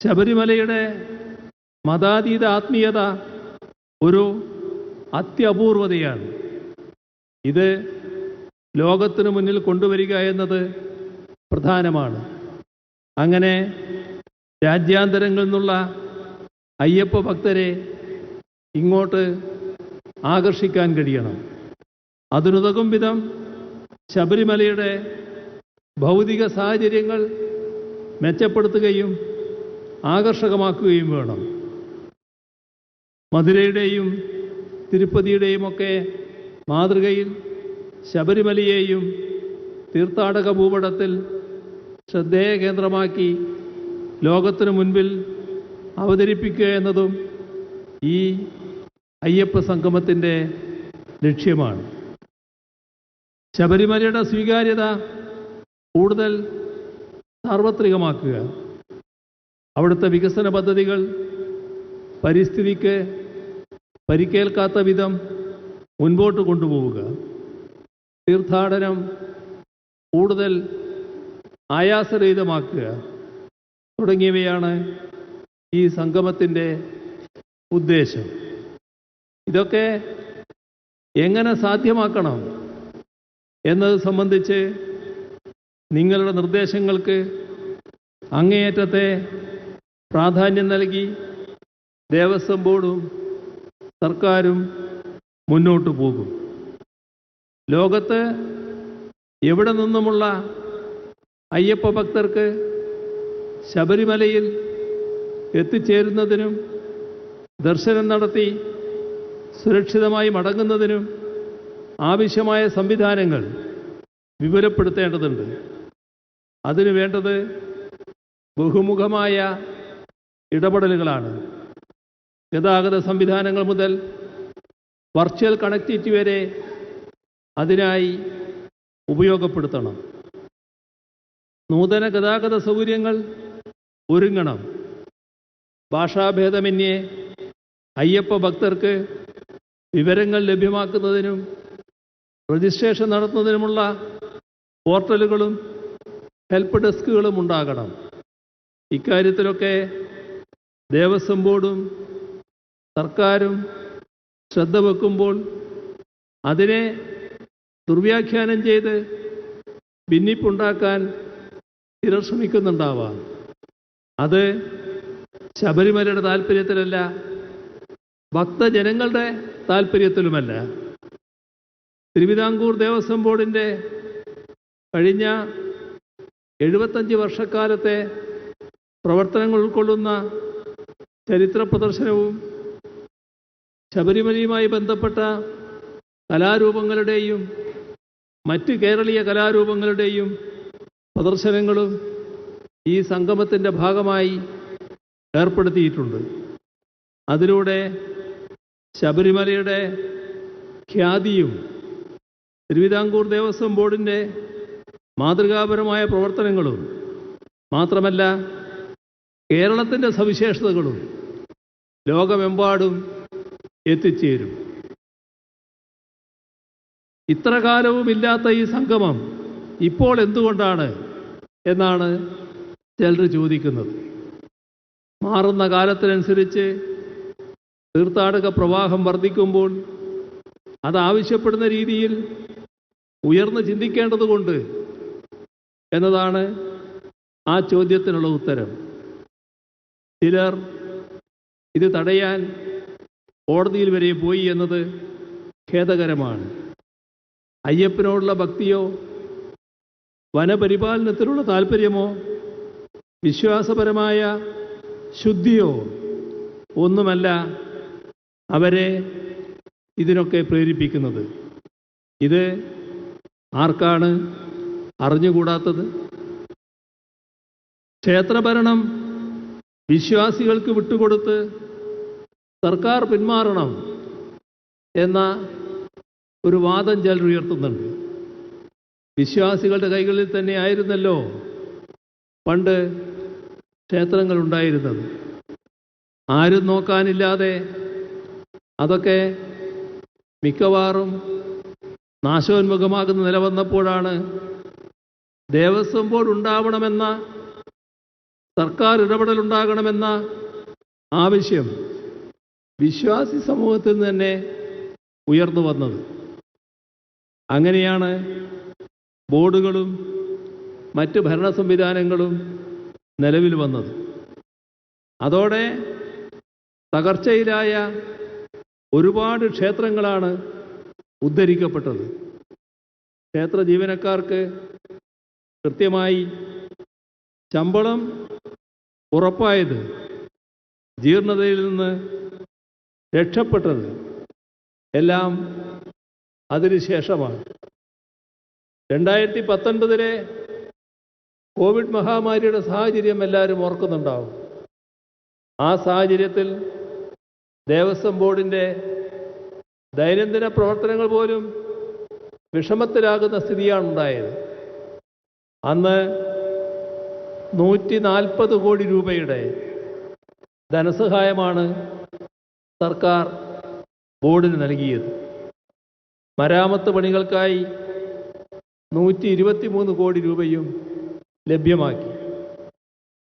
ശബരിമലയുടെ മതാതീത ആത്മീയത ഒരു അത്യപൂർവതയാണ്. ഇത് ലോകത്തിനു മുന്നിൽ കൊണ്ടുവരിക എന്നത് പ്രധാനമാണ്. അങ്ങനെ രാജ്യാന്തരങ്ങളിൽ നിന്നുള്ള അയ്യപ്പ ഭക്തരെ ഇങ്ങോട്ട് ആകർഷിക്കാൻ കഴിയണം. അതിനുതകും വിധം ശബരിമലയുടെ ഭൗതിക സാഹചര്യങ്ങൾ മെച്ചപ്പെടുത്തുകയും ആകർഷകമാക്കുകയും വേണം. മധുരയുടെയും തിരുപ്പതിയുടെയും ഒക്കെ മാതൃകയിൽ ശബരിമലയെയും തീർത്ഥാടക ഭൂപടത്തിൽ ശ്രദ്ധേയ കേന്ദ്രമാക്കി ലോകത്തിനു മുൻപിൽ അവതരിപ്പിക്കുക എന്നതും ഈ അയ്യപ്പ സംഗമത്തിൻ്റെ ലക്ഷ്യമാണ്. ശബരിമലയുടെ സ്വീകാര്യത കൂടുതൽ സാർവത്രികമാക്കുക, അവിടുത്തെ വികസന പദ്ധതികൾ പരിസ്ഥിതിക്ക് പരിക്കേൽക്കാത്ത വിധം മുൻപോട്ട് കൊണ്ടുപോവുക, തീർത്ഥാടനം കൂടുതൽ ആയാസരഹിതമാക്കുക തുടങ്ങിയവയാണ് ഈ സംഗമത്തിൻ്റെ ഉദ്ദേശം. ഇതൊക്കെ എങ്ങനെ സാധ്യമാക്കണം എന്നത് സംബന്ധിച്ച് നിങ്ങളുടെ നിർദ്ദേശങ്ങൾക്ക് അങ്ങേയറ്റത്തെ പ്രാധാന്യം നൽകി ദേവസ്വം ബോർഡും സർക്കാരും മുന്നോട്ട് പോകും. ലോകത്ത് എവിടെ നിന്നുമുള്ള അയ്യപ്പ ഭക്തർക്ക് ശബരിമലയിൽ എത്തിച്ചേരുന്നതിനും ദർശനം നടത്തി സുരക്ഷിതമായി മടങ്ങുന്നതിനും ആവശ്യമായ സംവിധാനങ്ങൾ വിപുലപ്പെടുത്തേണ്ടതുണ്ട്. അതിനു വേണ്ടത് ബഹുമുഖമായ ഇടപെടലുകളാണ്. ഗതാഗത സംവിധാനങ്ങൾ മുതൽ വെർച്വൽ കണക്ടിവിറ്റി വരെ അതിനായി ഉപയോഗപ്പെടുത്തണം. നൂതന ഗതാഗത സൗകര്യങ്ങൾ ഒരുങ്ങണം. ഭാഷാഭേദമന്യേ അയ്യപ്പ ഭക്തർക്ക് വിവരങ്ങൾ ലഭ്യമാക്കുന്നതിനും രജിസ്ട്രേഷൻ നടത്തുന്നതിനുമുള്ള പോർട്ടലുകളും ഹെൽപ്പ് ഡെസ്കുകളും ഉണ്ടാകണം. ഇക്കാര്യത്തിലൊക്കെ ദേവസ്വം ബോർഡും സർക്കാരും ശ്രദ്ധ വെക്കുമ്പോൾ അതിനെ ദുർവ്യാഖ്യാനം ചെയ്ത് ഭിന്നിപ്പുണ്ടാക്കാൻ ചിലർ ശ്രമിക്കുന്നുണ്ടാവാം. അത് ശബരിമലയുടെ താല്പര്യത്തിലല്ല, ഭക്തജനങ്ങളുടെ താല്പര്യത്തിലുമല്ല. തിരുവിതാംകൂർ ദേവസ്വം ബോർഡിൻ്റെ കഴിഞ്ഞ 75 വർഷക്കാലത്തെ പ്രവർത്തനങ്ങൾ ഉൾക്കൊള്ളുന്ന ചരിത്ര പ്രദർശനവും ശബരിമലയുമായി ബന്ധപ്പെട്ട കലാരൂപങ്ങളുടെയും മറ്റ് കേരളീയ കലാരൂപങ്ങളുടെയും പ്രദർശനങ്ങളും ഈ സംഗമത്തിൻ്റെ ഭാഗമായി ഏർപ്പെടുത്തിയിട്ടുണ്ട്. അതിലൂടെ ശബരിമലയുടെ ഖ്യാതിയും തിരുവിതാംകൂർ ദേവസ്വം ബോർഡിൻ്റെ മാതൃകാപരമായ പ്രവർത്തനങ്ങളും മാത്രമല്ല കേരളത്തിൻ്റെ സവിശേഷതകളും ലോകമെമ്പാടും എത്തിച്ചേരും. ഇത്ര കാലവും ഇല്ലാത്ത ഈ സംഗമം ഇപ്പോൾ എന്തുകൊണ്ടാണ് എന്നാണ് ചിലർ ചോദിക്കുന്നത്. മാറുന്ന കാലത്തിനനുസരിച്ച് തീർത്ഥാടക പ്രവാഹം വർദ്ധിക്കുമ്പോൾ അതാവശ്യപ്പെടുന്ന രീതിയിൽ ഉയർന്ന് ചിന്തിക്കേണ്ടതുകൊണ്ട് എന്നതാണ് ആ ചോദ്യത്തിനുള്ള ഉത്തരം. ചിലർ ഇത് തടയാൻ കോടതിയിൽ വരെ പോയി എന്നത് ഖേദകരമാണ്. അയ്യപ്പനോടുള്ള ഭക്തിയോ വനപരിപാലനത്തിലുള്ള താല്പര്യമോ വിശ്വാസപരമായ ശുദ്ധിയോ ഒന്നുമല്ല അവരെ ഇതിനൊക്കെ പ്രേരിപ്പിക്കുന്നത്. ഇത് ആർക്കാണ് അറിഞ്ഞുകൂടാത്തത്? ക്ഷേത്രഭരണം വിശ്വാസികൾക്ക് വിട്ടുകൊടുത്ത് സർക്കാർ പിന്മാറണം എന്ന ഒരു വാദം ചിലർ ഉയർത്തുന്നുണ്ട്. വിശ്വാസികളുടെ കൈകളിൽ തന്നെ ആയിരുന്നല്ലോ പണ്ട് ക്ഷേത്രങ്ങൾ ഉണ്ടായിരുന്നത്. ആരും നോക്കാനില്ലാതെ അതൊക്കെ മിക്കവാറും നാശോന്മുഖമാകുന്ന നില വന്നപ്പോഴാണ് ദേവസ്വം ബോർഡ് ഉണ്ടാവണമെന്ന സർക്കാർ ഇടപെടലുണ്ടാകണമെന്ന ആവശ്യം വിശ്വാസി സമൂഹത്തിൽ നിന്ന് തന്നെ ഉയർന്നു വന്നത്. അങ്ങനെയാണ് ബോർഡുകളും മറ്റ് ഭരണ സംവിധാനങ്ങളും നിലവിൽ വന്നത്. അതോടെ തകർച്ചയിലായ ഒരുപാട് ക്ഷേത്രങ്ങളാണ് ഉദ്ധരിക്കപ്പെട്ടത്. ക്ഷേത്ര ജീവനക്കാർക്ക് കൃത്യമായി ശമ്പളം ഉറപ്പായത്, ജീർണതയിൽ നിന്ന് രക്ഷപ്പെട്ടത് എല്ലാം അതിനുശേഷമാണ്. 2019 കോവിഡ് മഹാമാരിയുടെ സാഹചര്യം എല്ലാവരും ഓർക്കുന്നുണ്ടാവും. ആ സാഹചര്യത്തിൽ ദേവസ്വം ബോർഡിൻ്റെ ദൈനംദിന പ്രവർത്തനങ്ങൾ പോലും വിഷമത്തിലാകുന്ന സ്ഥിതിയാണ് ഉണ്ടായത്. അന്ന് 140 കോടി രൂപയുടെ ധനസഹായമാണ് സർക്കാർ ബോർഡിന് നൽകിയത്. മരാമത്ത് പണികൾക്കായി 123 കോടി രൂപയും ലഭ്യമാക്കി.